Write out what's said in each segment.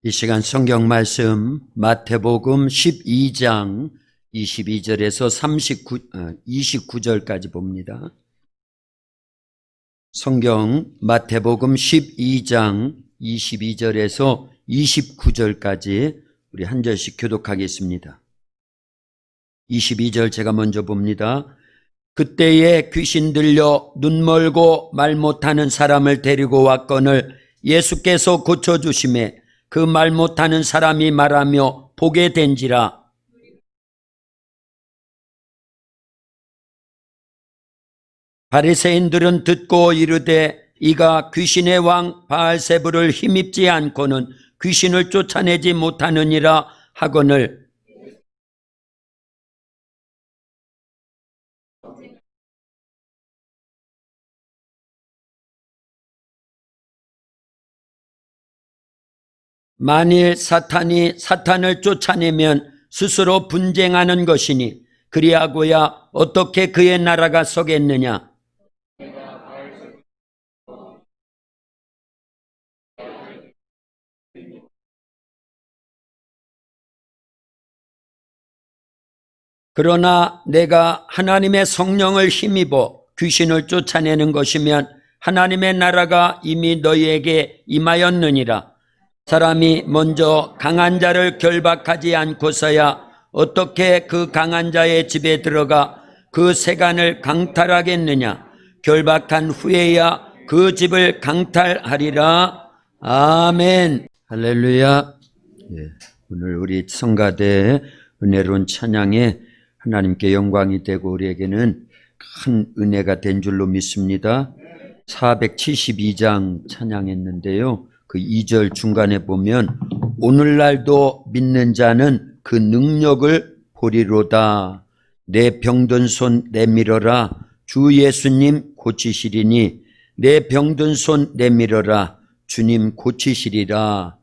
이 시간 성경 말씀 마태복음 12장 22절에서 29절까지 봅니다. 성경 마태복음 12장 22절에서 29절까지 우리 한 절씩 교독하겠습니다. 22절 제가 먼저 봅니다. 그때에 귀신 들려 눈 멀고 말 못하는 사람을 데리고 왔거늘 예수께서 고쳐주심에 그 말 못하는 사람이 말하며 보게 된지라. 바리새인들은 듣고 이르되 이가 귀신의 왕 바알세불을 힘입지 않고는 귀신을 쫓아내지 못하느니라 하거늘 만일 사탄이 사탄을 쫓아내면 스스로 분쟁하는 것이니 그리하고야 어떻게 그의 나라가 서겠느냐. 그러나 내가 하나님의 성령을 힘입어 귀신을 쫓아내는 것이면 하나님의 나라가 이미 너희에게 임하였느니라. 사람이 먼저 강한 자를 결박하지 않고서야 어떻게 그 강한 자의 집에 들어가 그 세간을 강탈하겠느냐. 결박한 후에야 그 집을 강탈하리라. 아멘. 할렐루야. 오늘 우리 성가대 은혜로운 찬양에 하나님께 영광이 되고 우리에게는 큰 은혜가 된 줄로 믿습니다. 472장 찬양했는데요. 그 2절 중간에 보면 오늘날도 믿는 자는 그 능력을 보리로다. 내 병든 손 내밀어라. 주 예수님 고치시리니 내 병든 손 내밀어라. 주님 고치시리라.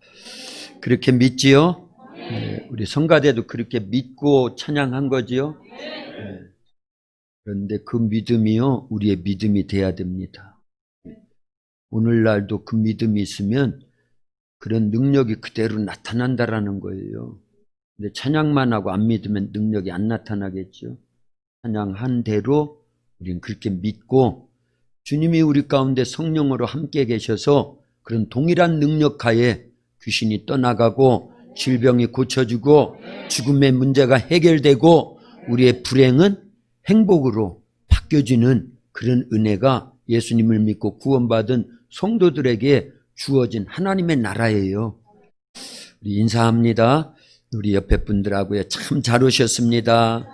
그렇게 믿지요? 네, 우리 성가대도 그렇게 믿고 찬양한 거지요? 네. 그런데 그 믿음이요, 우리의 믿음이 돼야 됩니다. 오늘날도 그 믿음이 있으면 그런 능력이 그대로 나타난다라는 거예요. 근데 찬양만 하고 안 믿으면 능력이 안 나타나겠죠. 찬양한 대로 우리는 그렇게 믿고 주님이 우리 가운데 성령으로 함께 계셔서 그런 동일한 능력하에 귀신이 떠나가고 질병이 고쳐지고 죽음의 문제가 해결되고 우리의 불행은 행복으로 바뀌어지는 그런 은혜가 예수님을 믿고 구원받은 성도들에게 주어진 하나님의 나라예요. 우리 인사합니다. 우리 옆에 분들하고요. 참 잘 오셨습니다.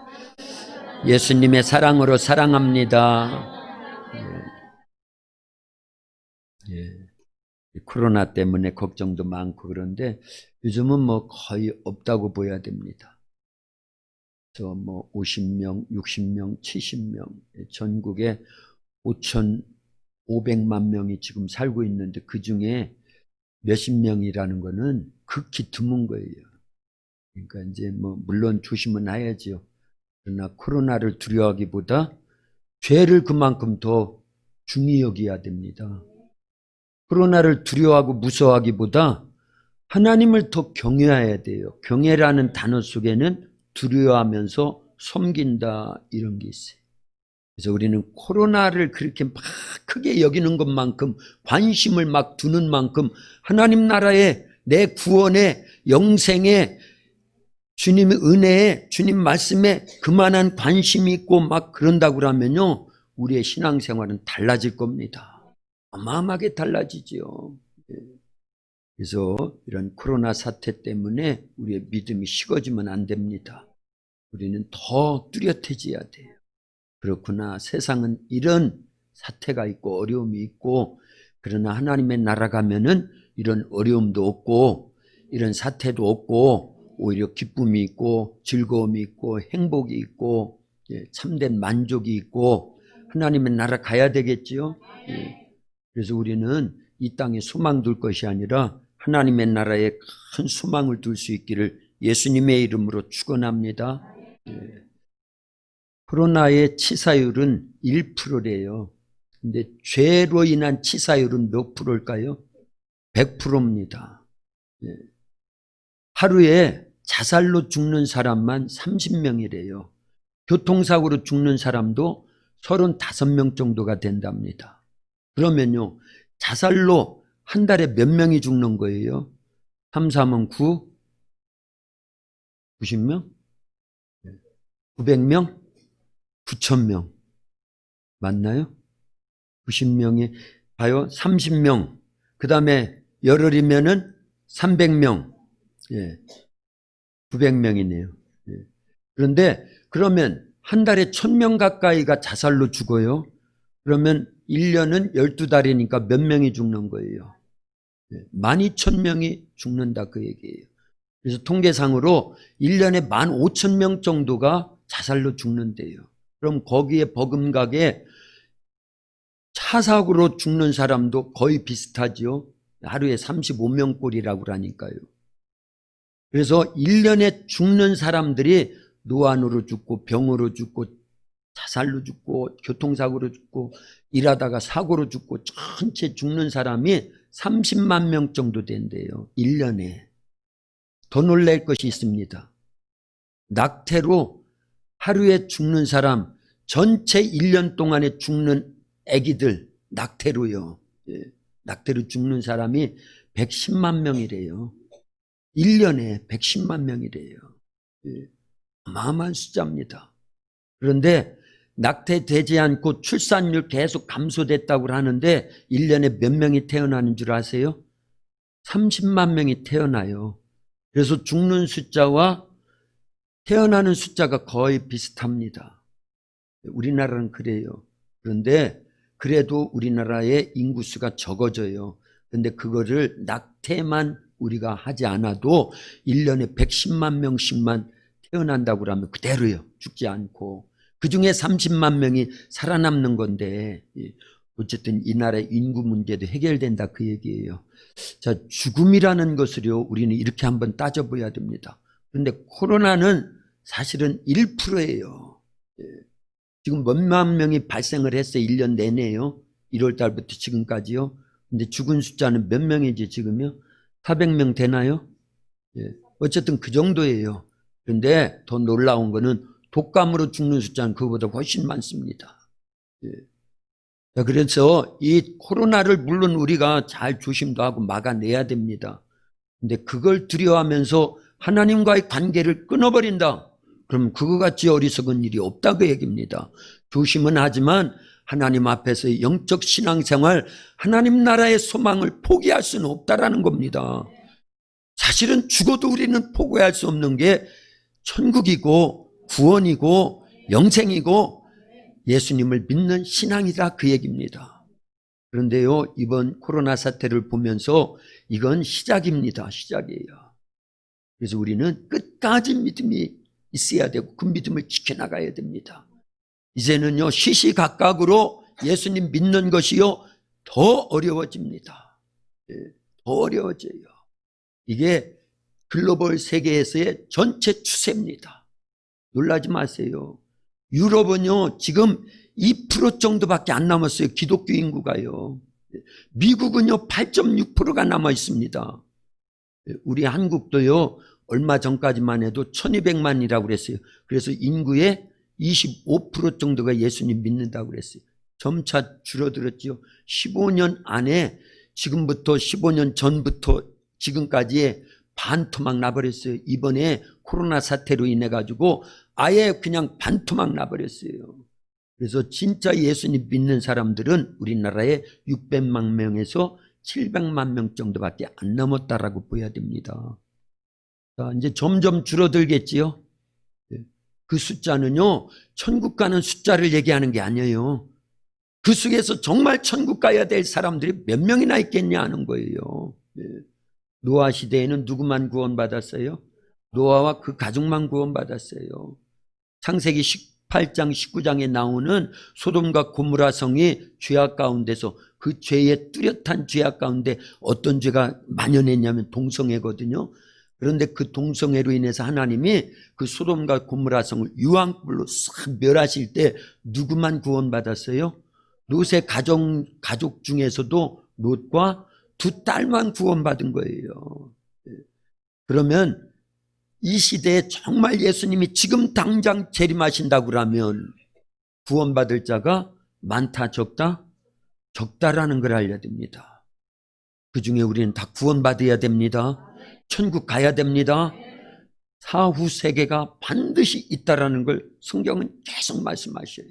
예수님의 사랑으로 사랑합니다. 코로나 때문에 걱정도 많고 그런데 요즘은 뭐 거의 없다고 보여야 됩니다. 저 뭐 50명, 60명, 70명 전국에 5,500만 명이 지금 살고 있는데 그 중에 몇십 명이라는 거는 극히 드문 거예요. 그러니까 이제 뭐 물론 조심은 해야죠. 그러나 코로나를 두려워하기보다 죄를 그만큼 더 중히 여겨야 됩니다. 코로나를 두려워하고 무서워하기보다 하나님을 더 경외해야 돼요. 경외라는 단어 속에는 두려워하면서 섬긴다 이런 게 있어요. 그래서 우리는 코로나를 그렇게 막 크게 여기는 것만큼 관심을 막 두는 만큼 하나님 나라에 내 구원에 영생에 주님의 은혜에 주님 말씀에 그만한 관심이 있고 막 그런다고 하면요 우리의 신앙생활은 달라질 겁니다. 어마어마하게 달라지죠. 그래서 이런 코로나 사태 때문에 우리의 믿음이 식어지면 안 됩니다. 우리는 더 뚜렷해져야 돼요. 그렇구나. 세상은 이런 사태가 있고 어려움이 있고 그러나 하나님의 나라 가면은 이런 어려움도 없고 이런 사태도 없고 오히려 기쁨이 있고 즐거움이 있고 행복이 있고 참된 만족이 있고 하나님의 나라 가야 되겠지요. 그래서 우리는 이 땅에 소망 둘 것이 아니라 하나님의 나라에 큰 소망을 둘 수 있기를 예수님의 이름으로 축원합니다. 코로나의 치사율은 1%래요. 근데 죄로 인한 치사율은 몇 프로일까요? 100%입니다. 하루에 자살로 죽는 사람만 30명이래요. 교통사고로 죽는 사람도 35명 정도가 된답니다. 그러면요, 자살로 한 달에 몇 명이 죽는 거예요? 3, 4면 9, 90명? 900명? 9,000명. 맞나요? 90명이, 봐요. 30명. 그 다음에 열흘이면은 300명. 예. 900명이네요. 예. 그런데 그러면 한 달에 1,000명 가까이가 자살로 죽어요. 그러면 1년은 12달이니까 몇 명이 죽는 거예요? 12,000명이 죽는다 그 얘기예요. 그래서 통계상으로 1년에 15,000명 정도가 자살로 죽는데요. 그럼 거기에 버금가게 차 사고로 죽는 사람도 거의 비슷하죠. 하루에 35명 꼴이라고 그러니까요. 그래서 1년에 죽는 사람들이 노안으로 죽고 병으로 죽고 자살로 죽고 교통사고로 죽고 일하다가 사고로 죽고 전체 죽는 사람이 30만 명 정도 된대요. 1년에. 더 놀랄 것이 있습니다. 낙태로 하루에 죽는 사람 전체 1년 동안에 죽는 아기들 낙태로요. 예. 낙태로 죽는 사람이 110만 명이래요. 1년에 110만 명이래요. 예. 어마어마한 숫자입니다. 그런데 낙태되지 않고 출산율 계속 감소됐다고 하는데 1년에 몇 명이 태어나는 줄 아세요? 30만 명이 태어나요. 그래서 죽는 숫자와 태어나는 숫자가 거의 비슷합니다. 우리나라는 그래요. 그런데 그래도 우리나라의 인구수가 적어져요. 그런데 그거를 낙태만 우리가 하지 않아도 1년에 110만 명씩만 태어난다고 하면 그대로요. 죽지 않고. 그중에 30만 명이 살아남는 건데 어쨌든 이 나라의 인구 문제도 해결된다 그 얘기예요. 자, 죽음이라는 것을요 우리는 이렇게 한번 따져봐야 됩니다. 그런데 코로나는 사실은 1%예요. 지금 몇만 명이 발생을 했어요. 1년 내내요. 1월 달부터 지금까지요. 근데 죽은 숫자는 몇 명이지 지금요? 400명 되나요? 어쨌든 그 정도예요. 그런데 더 놀라운 거는 독감으로 죽는 숫자는 그거보다 훨씬 많습니다. 그래서 이 코로나를 물론 우리가 잘 조심도 하고 막아내야 됩니다. 근데 그걸 두려워하면서 하나님과의 관계를 끊어버린다. 그럼 그거같이 어리석은 일이 없다 그 얘기입니다. 조심은 하지만 하나님 앞에서 영적 신앙생활, 하나님 나라의 소망을 포기할 수는 없다라는 겁니다. 사실은 죽어도 우리는 포기할 수 없는 게 천국이고 구원이고 영생이고 예수님을 믿는 신앙이다 그 얘기입니다. 그런데요 이번 코로나 사태를 보면서 이건 시작입니다. 시작이에요. 그래서 우리는 끝까지 믿음이 있어야 되고 그 믿음을 지켜나가야 됩니다. 이제는요 시시각각으로 예수님 믿는 것이요 더 어려워집니다. 더 어려워져요. 이게 글로벌 세계에서의 전체 추세입니다. 놀라지 마세요. 유럽은요 지금 2% 정도밖에 안 남았어요. 기독교 인구가요. 미국은요 8.6%가 남아 있습니다. 우리 한국도요 얼마 전까지만 해도 1200만이라고 그랬어요. 그래서 인구의 25% 정도가 예수님 믿는다고 그랬어요. 점차 줄어들었죠. 15년 안에 지금부터 15년 전부터 지금까지의 반토막 나버렸어요. 이번에 코로나 사태로 인해 가지고 아예 그냥 반토막 나버렸어요. 그래서 진짜 예수님 믿는 사람들은 우리나라에 600만 명에서 700만 명 정도밖에 안 넘었다라고 보여야 됩니다. 자, 이제 점점 줄어들겠지요. 그 숫자는요 천국 가는 숫자를 얘기하는 게 아니에요. 그 속에서 정말 천국 가야 될 사람들이 몇 명이나 있겠냐 하는 거예요. 노아 시대에는 누구만 구원받았어요? 노아와 그 가족만 구원받았어요. 창세기 18장 19장에 나오는 소돔과 고모라 성이 죄악 가운데서 그 죄의 뚜렷한 죄악 가운데 어떤 죄가 만연했냐면 동성애거든요. 그런데 그 동성애로 인해서 하나님이 그 소돔과 고모라 성을 유황불로 싹 멸하실 때 누구만 구원받았어요? 롯의 가족 중에서도 롯과 두 딸만 구원받은 거예요. 그러면 이 시대에 정말 예수님이 지금 당장 재림하신다고 그러면 구원받을 자가 많다 적다? 적다라는 걸 알려야 됩니다. 그 중에 우리는 다 구원받아야 됩니다. 천국 가야 됩니다. 사후 세계가 반드시 있다라는 걸 성경은 계속 말씀하셔요.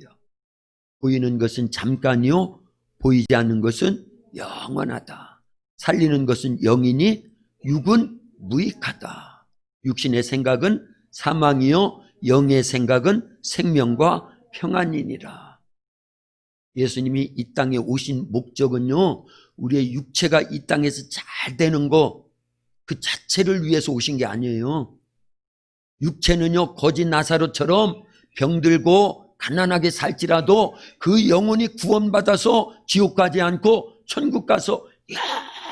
보이는 것은 잠깐이요, 보이지 않는 것은 영원하다. 살리는 것은 영이니 육은 무익하다. 육신의 생각은 사망이요, 영의 생각은 생명과 평안이니라. 예수님이 이 땅에 오신 목적은요, 우리의 육체가 이 땅에서 잘 되는 거 그 자체를 위해서 오신 게 아니에요. 육체는요, 거지 나사로처럼 병들고 가난하게 살지라도 그 영혼이 구원받아서 지옥 가지 않고 천국 가서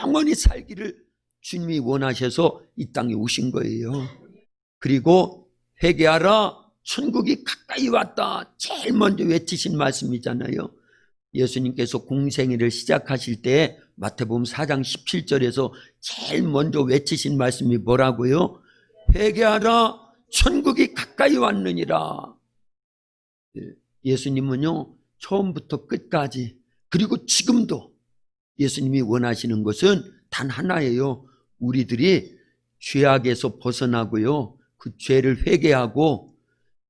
영원히 살기를 주님이 원하셔서 이 땅에 오신 거예요. 그리고 회개하라, 천국이 가까이 왔다. 제일 먼저 외치신 말씀이잖아요. 예수님께서 공생애를 시작하실 때 마태복음 4장 17절에서 제일 먼저 외치신 말씀이 뭐라고요? 회개하라, 천국이 가까이 왔느니라. 예수님은요, 처음부터 끝까지, 그리고 지금도 예수님이 원하시는 것은 단 하나예요. 우리들이 죄악에서 벗어나고요, 그 죄를 회개하고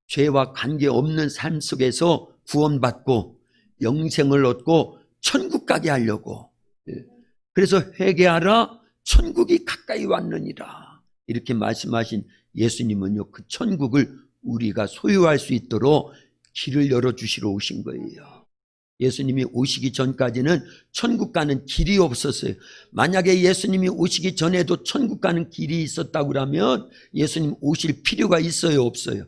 죄와 관계없는 삶 속에서 구원받고 영생을 얻고 천국 가게 하려고. 그래서 회개하라, 천국이 가까이 왔느니라 이렇게 말씀하신 예수님은요, 그 천국을 우리가 소유할 수 있도록 길을 열어주시러 오신 거예요. 예수님이 오시기 전까지는 천국 가는 길이 없었어요. 만약에 예수님이 오시기 전에도 천국 가는 길이 있었다고 하면 예수님 오실 필요가 있어요, 없어요?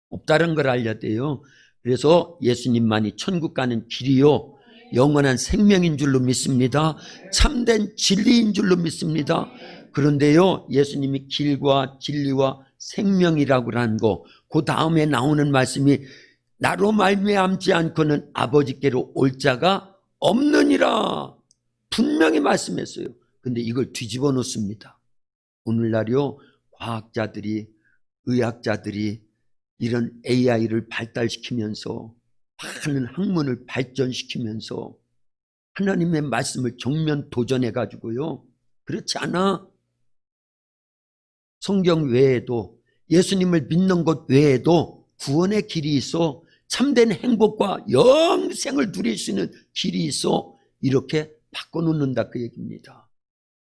없다는 걸 알려야 돼요. 그래서 예수님만이 천국 가는 길이요, 영원한 생명인 줄로 믿습니다. 참된 진리인 줄로 믿습니다. 그런데요, 예수님이 길과 진리와 생명이라고 하는 거, 그 다음에 나오는 말씀이 나로 말미암지 않고는 아버지께로 올 자가 없느니라 분명히 말씀했어요. 근데 이걸 뒤집어 놓습니다. 오늘날요, 과학자들이, 의학자들이 이런 AI를 발달시키면서 많은 학문을 발전시키면서 하나님의 말씀을 정면 도전해 가지고요, 그렇지 않아. 성경 외에도, 예수님을 믿는 것 외에도 구원의 길이 있어, 참된 행복과 영생을 누릴 수 있는 길이 있어, 이렇게 바꿔놓는다 그 얘기입니다.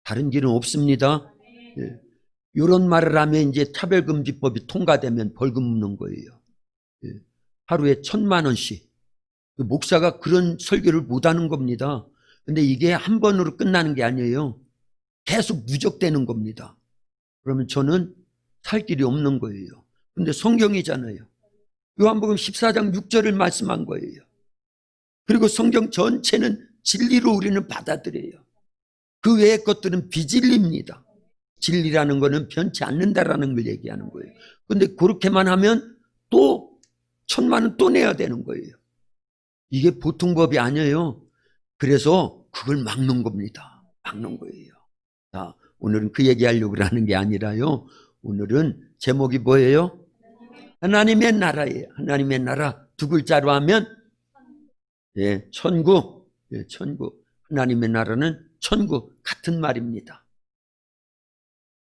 다른 길은 없습니다. 예. 이런 말을 하면 이제 차별금지법이 통과되면 벌금 묻는 거예요. 예. 하루에 1,000만 원씩. 목사가 그런 설교를 못하는 겁니다. 근데 이게 한 번으로 끝나는 게 아니에요. 계속 누적되는 겁니다. 그러면 저는 살 길이 없는 거예요. 근데 성경이잖아요. 요한복음 14장 6절을 말씀한 거예요. 그리고 성경 전체는 진리로 우리는 받아들여요. 그 외의 것들은 비진리입니다. 진리라는 거는 변치 않는다라는 걸 얘기하는 거예요. 근데 그렇게만 하면 또 1,000만 원 또 내야 되는 거예요. 이게 보통 법이 아니에요. 그래서 그걸 막는 겁니다. 막는 거예요. 자, 오늘은 그 얘기하려고 하는 게 아니라요, 오늘은 제목이 뭐예요? 하나님의 나라예요. 하나님의 나라 두 글자로 하면 예, 천국. 예, 천국. 하나님의 나라는 천국, 같은 말입니다.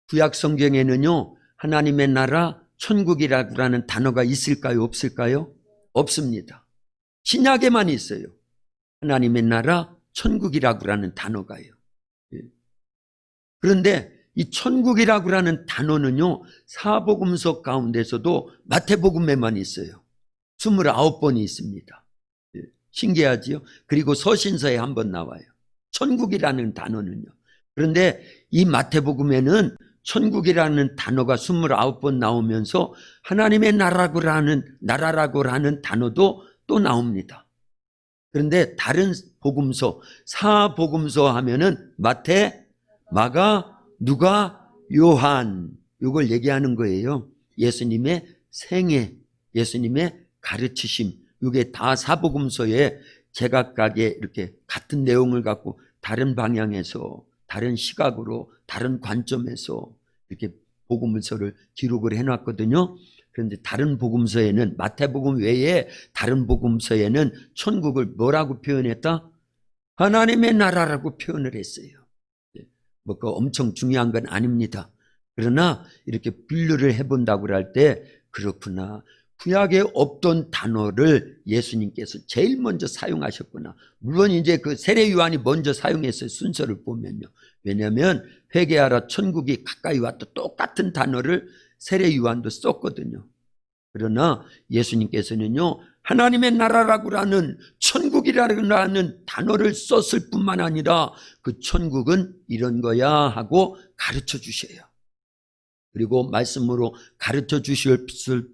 구약 성경에는요, 하나님의 나라, 천국이라고 하는 단어가 있을까요, 없을까요? 없습니다. 신약에만 있어요. 하나님의 나라, 천국이라고 하는 단어가요. 예. 그런데 이 천국이라고 하는 단어는요, 사복음서 가운데서도 마태복음에만 있어요. 29번이 있습니다. 예. 신기하지요? 그리고 서신서에 한 번 나와요. 천국이라는 단어는요. 그런데 이 마태복음에는 천국이라는 단어가 29번 나오면서 하나님의 나라라고 하는 단어도 또 나옵니다. 그런데 다른 복음서, 사복음서 하면은 마태, 마가, 누가, 요한, 이걸 얘기하는 거예요. 예수님의 생애, 예수님의 가르치심, 이게 다 사복음서에 제각각의 이렇게 같은 내용을 갖고 다른 방향에서, 다른 시각으로, 다른 관점에서 이렇게 복음서를 기록을 해놨거든요. 그런데 다른 복음서에는, 마태복음 외에 다른 복음서에는 천국을 뭐라고 표현했다? 하나님의 나라라고 표현을 했어요. 뭐 그 엄청 중요한 건 아닙니다. 그러나 이렇게 분류를 해본다고 할 때 그렇구나. 구약에 없던 단어를 예수님께서 제일 먼저 사용하셨구나. 물론 이제 그 세례 요한이 먼저 사용했어요. 순서를 보면요. 왜냐하면 회개하라 천국이 가까이 왔다 똑같은 단어를 세례 요한도 썼거든요. 그러나 예수님께서는요, 하나님의 나라라고 하는 천국이라고 하는 단어를 썼을 뿐만 아니라 그 천국은 이런 거야 하고 가르쳐 주셔요. 그리고 말씀으로 가르쳐 주실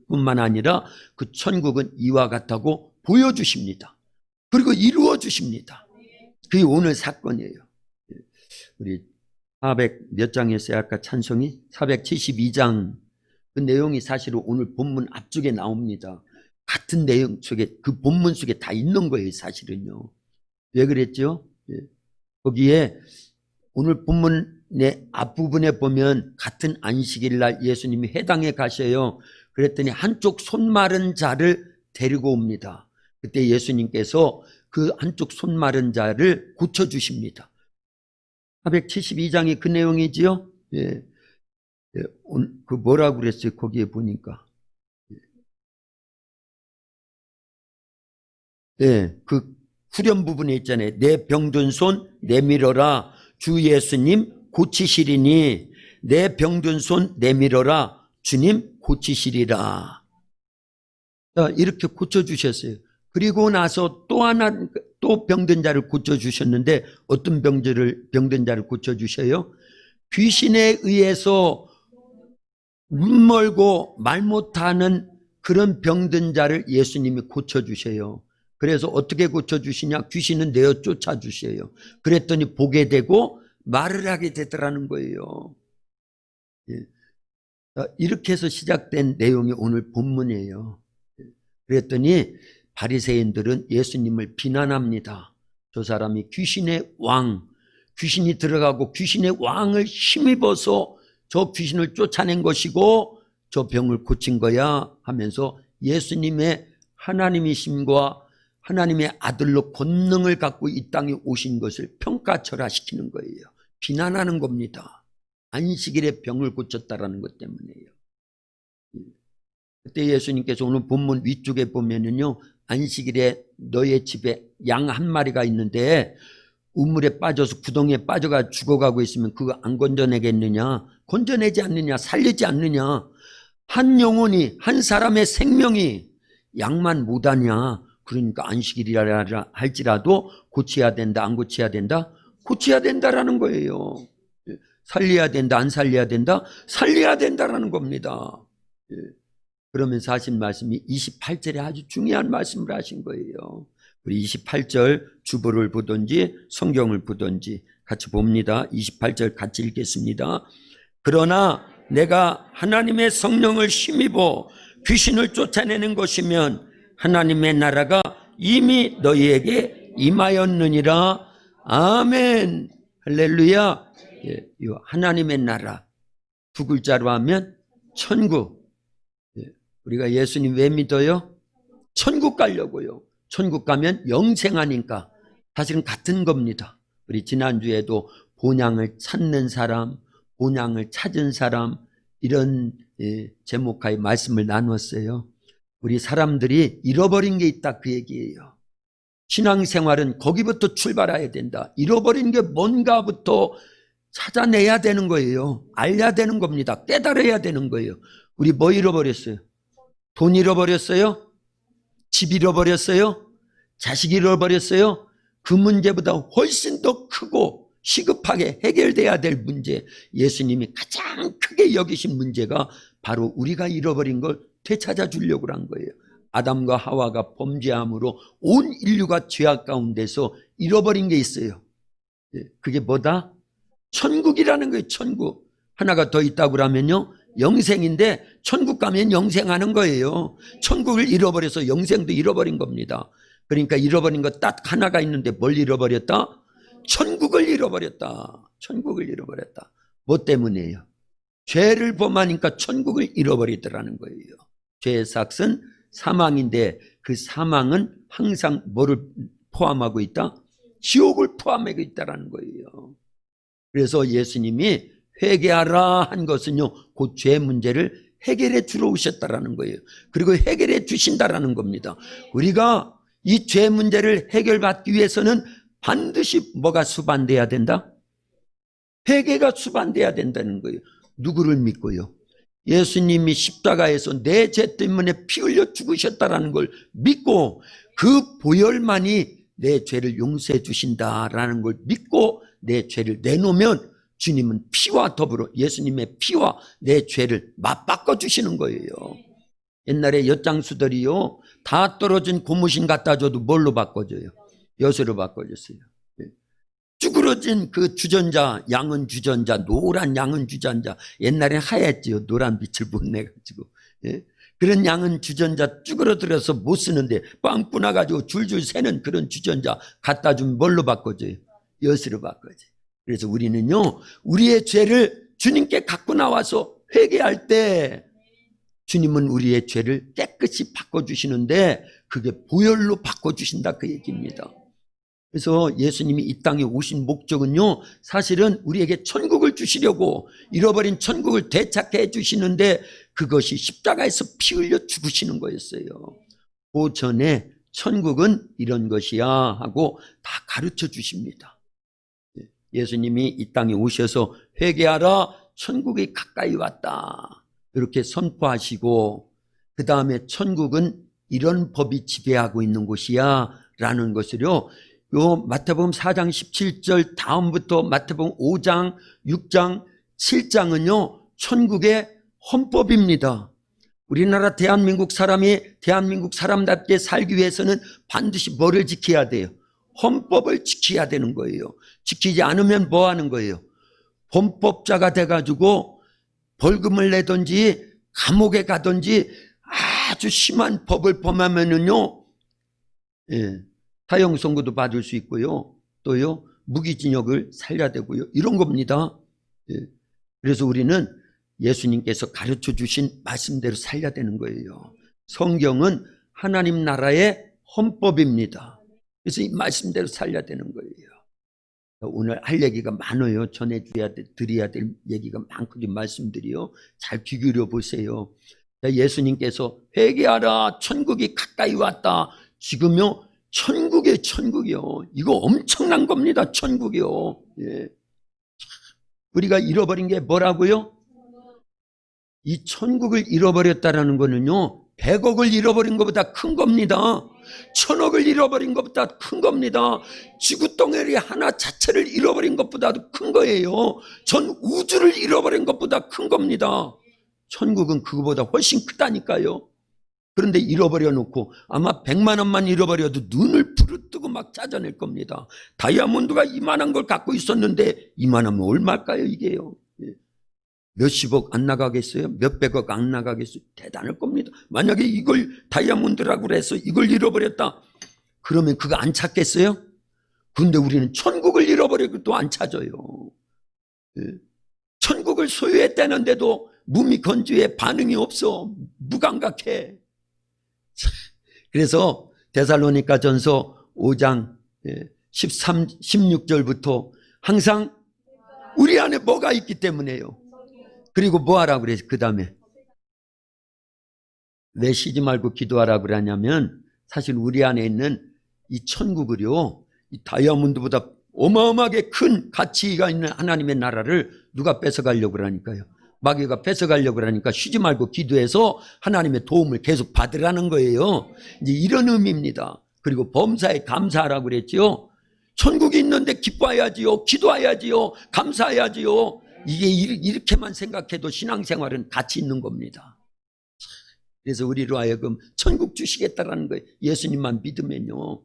뿐만 아니라 그 천국은 이와 같다고 보여주십니다. 그리고 이루어 주십니다. 그게 오늘 사건이에요. 우리 400 몇 장이었어요? 아까 찬송이 472장. 그 내용이 사실은 오늘 본문 앞쪽에 나옵니다. 같은 내용 속에, 그 본문 속에 다 있는 거예요, 사실은요. 왜 그랬죠? 거기에 오늘 본문의 앞부분에 보면 같은 안식일 날 예수님이 회당에 가셔요. 그랬더니 한쪽 손 마른 자를 데리고 옵니다. 그때 예수님께서 그 한쪽 손 마른 자를 고쳐주십니다. 472장이 그 내용이지요? 예. 그 뭐라고 그랬어요? 거기에 보니까. 예, 그 후렴 부분에 있잖아요. 내 병든 손 내밀어라. 주 예수님 고치시리니. 내 병든 손 내밀어라. 주님 고치시리라. 이렇게 고쳐주셨어요. 그리고 나서 또 하나, 또 병든 자를 고쳐주셨는데 어떤 병든 자를 고쳐주셔요? 귀신에 의해서 눈 멀고 말 못하는 그런 병든 자를 예수님이 고쳐주셔요. 그래서 어떻게 고쳐주시냐? 귀신은 내어 쫓아주셔요. 그랬더니 보게 되고 말을 하게 되더라는 거예요. 예. 이렇게 해서 시작된 내용이 오늘 본문이에요. 그랬더니 바리새인들은 예수님을 비난합니다. 저 사람이 귀신의 왕, 귀신이 들어가고 귀신의 왕을 힘입어서 저 귀신을 쫓아낸 것이고 저 병을 고친 거야 하면서 예수님의 하나님이심과 하나님의 아들로 권능을 갖고 이 땅에 오신 것을 평가절하시키는 거예요. 비난하는 겁니다. 안식일에 병을 고쳤다라는 것 때문에요. 그때 예수님께서 오늘 본문 위쪽에 보면은요, 안식일에 너의 집에 양 한 마리가 있는데 우물에 빠져서 구덩이에 빠져가 죽어가고 있으면 그거 안 건져내겠느냐? 건져내지 않느냐? 살리지 않느냐? 한 영혼이, 한 사람의 생명이 양만 못하냐? 그러니까 안식일이라 할지라도 고쳐야 된다, 안 고쳐야 된다? 고쳐야 된다라는 거예요. 살려야 된다, 안 살려야 된다? 살려야 된다라는 겁니다. 그러면서 하신 말씀이 28절에 아주 중요한 말씀을 하신 거예요. 우리 28절 주보를 보든지 성경을 보든지 같이 봅니다. 28절 같이 읽겠습니다. 그러나 내가 하나님의 성령을 힘입어 귀신을 쫓아내는 것이면 하나님의 나라가 이미 너희에게 임하였느니라. 아멘. 할렐루야. 예, 하나님의 나라 두 글자로 하면 천국. 우리가 예수님 왜 믿어요? 천국 가려고요. 천국 가면 영생하니까. 사실은 같은 겁니다. 우리 지난주에도 본향을 찾는 사람, 본향을 찾은 사람, 이런 제목하에 말씀을 나눴어요. 우리 사람들이 잃어버린 게 있다, 그 얘기예요. 신앙생활은 거기부터 출발해야 된다. 잃어버린 게 뭔가부터 찾아내야 되는 거예요. 알아야 되는 겁니다. 깨달아야 되는 거예요. 우리 뭐 잃어버렸어요? 돈 잃어버렸어요? 집 잃어버렸어요? 자식 잃어버렸어요? 그 문제보다 훨씬 더 크고 시급하게 해결돼야 될 문제, 예수님이 가장 크게 여기신 문제가 바로 우리가 잃어버린 걸 되찾아 주려고 한 거예요. 아담과 하와가 범죄함으로 온 인류가 죄악 가운데서 잃어버린 게 있어요. 그게 뭐다? 천국이라는 거예요. 천국. 하나가 더 있다고 하면요, 영생인데 천국 가면 영생하는 거예요. 천국을 잃어버려서 영생도 잃어버린 겁니다. 그러니까 잃어버린 거 딱 하나가 있는데 뭘 잃어버렸다? 천국을 잃어버렸다. 천국을 잃어버렸다. 뭐 때문이에요? 죄를 범하니까 천국을 잃어버리더라는 거예요. 죄의 삭은 사망인데 그 사망은 항상 뭐를 포함하고 있다? 지옥을 포함하고 있다는 거예요. 그래서 예수님이 회개하라 한 것은요, 그 죄 문제를 해결해 주러 오셨다라는 거예요. 그리고 해결해 주신다라는 겁니다. 우리가 이 죄 문제를 해결받기 위해서는 반드시 뭐가 수반돼야 된다? 회개가 수반돼야 된다는 거예요. 누구를 믿고요? 예수님이 십자가에서 내 죄 때문에 피 흘려 죽으셨다라는 걸 믿고 그 보혈만이 내 죄를 용서해 주신다라는 걸 믿고 내 죄를 내놓으면 주님은 피와 더불어 예수님의 피와 내 죄를 맞바꿔 주시는 거예요. 옛날에 엿장수들이요, 다 떨어진 고무신 갖다 줘도 뭘로 바꿔줘요? 엿으로 바꿔줬어요. 쭈그러진 그 주전자, 양은 주전자, 노란 양은 주전자, 옛날엔 하얗지요. 노란 빛을 못 내가지고. 예? 그런 양은 주전자 쭈그러들어서 못 쓰는데 빵꾸 나가지고 줄줄 새는 그런 주전자 갖다 주면 뭘로 바꿔줘요? 엿으로 바꿔줘요. 그래서 우리는요, 우리의 죄를 주님께 갖고 나와서 회개할 때 주님은 우리의 죄를 깨끗이 바꿔주시는데 그게 보혈로 바꿔주신다 그 얘기입니다. 그래서 예수님이 이 땅에 오신 목적은요, 사실은 우리에게 천국을 주시려고 잃어버린 천국을 되찾게 해주시는데 그것이 십자가에서 피 흘려 죽으시는 거였어요. 그 전에 천국은 이런 것이야 하고 다 가르쳐 주십니다. 예수님이 이 땅에 오셔서 회개하라, 천국이 가까이 왔다 이렇게 선포하시고, 그 다음에 천국은 이런 법이 지배하고 있는 곳이야 라는 것을요, 요 마태복음 4장 17절 다음부터 마태복음 5장, 6장, 7장은요 천국의 헌법입니다. 우리나라 대한민국 사람이 대한민국 사람답게 살기 위해서는 반드시 뭐를 지켜야 돼요? 헌법을 지켜야 되는 거예요. 지키지 않으면 뭐 하는 거예요? 범법자가 돼가지고 벌금을 내든지 감옥에 가든지 아주 심한 법을 범하면은요, 사형 선고도 받을 수 있고요, 또요 무기징역을 살려야 되고요, 이런 겁니다. 그래서 우리는 예수님께서 가르쳐 주신 말씀대로 살려야 되는 거예요. 성경은 하나님 나라의 헌법입니다. 그래서 이 말씀대로 살려야 되는 거예요. 오늘 할 얘기가 많아요. 드려야 될 얘기가 많거든요. 말씀들이요. 잘 귀기울여 보세요. 예수님께서 회개하라, 천국이 가까이 왔다. 지금요 천국이요. 이거 엄청난 겁니다. 천국이요. 예. 우리가 잃어버린 게 뭐라고요? 이 천국을 잃어버렸다라는 거는요, 100억을 잃어버린 것보다 큰 겁니다. 1000억을 잃어버린 것보다 큰 겁니다. 지구덩어리 하나 자체를 잃어버린 것보다도 큰 거예요. 전 우주를 잃어버린 것보다 큰 겁니다. 천국은 그거보다 훨씬 크다니까요. 그런데 잃어버려 놓고 아마 100만 원만 잃어버려도 눈을 부릅뜨고 막 찾아낼 겁니다. 다이아몬드가 이만한 걸 갖고 있었는데 이만하면 얼마일까요 이게요? 몇십억 안 나가겠어요? 몇백억 안 나가겠어요? 대단할 겁니다. 만약에 이걸 다이아몬드라고 해서 이걸 잃어버렸다 그러면 그거 안 찾겠어요? 그런데 우리는 천국을 잃어버리고 또 안 찾아요. 천국을 소유했다는데도 무미건조해, 반응이 없어, 무감각해. 그래서 데살로니가전서 5장 16절부터 항상 우리 안에 뭐가 있기 때문에요. 그리고 뭐 하라고 그래요? 그 다음에 왜 쉬지 말고 기도하라고 그러냐면, 사실 우리 안에 있는 이 천국을요, 이 다이아몬드보다 어마어마하게 큰 가치가 있는 하나님의 나라를 누가 뺏어가려고 그러니까요. 마귀가 뺏어가려고 그러니까 쉬지 말고 기도해서 하나님의 도움을 계속 받으라는 거예요. 이제 이런 의미입니다. 그리고 범사에 감사하라고 그랬지요. 천국이 있는데 기뻐해야지요, 기도해야지요, 감사해야지요. 이게 이렇게만 생각해도 신앙생활은 가치 있는 겁니다. 그래서 우리로 하여금 천국 주시겠다라는 거예요. 예수님만 믿으면요,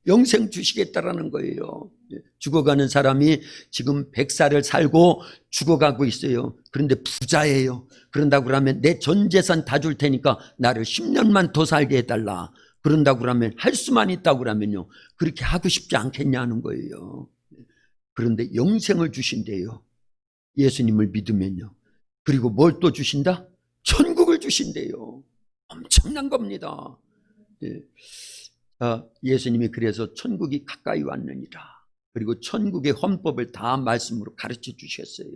영생 주시겠다라는 거예요. 죽어가는 사람이 지금 100살을 살고 죽어가고 있어요. 그런데 부자예요. 그런다고 그러면 내 전 재산 다 줄 테니까 나를 10년만 더 살게 해달라. 그런다고 그러면 할 수만 있다고 그러면요, 그렇게 하고 싶지 않겠냐는 거예요. 그런데 영생을 주신대요. 예수님을 믿으면요. 그리고 뭘 또 주신다? 천국을 주신대요. 엄청난 겁니다. 예. 예수님이 그래서 천국이 가까이 왔느니라. 그리고 천국의 헌법을 다 말씀으로 가르쳐 주셨어요.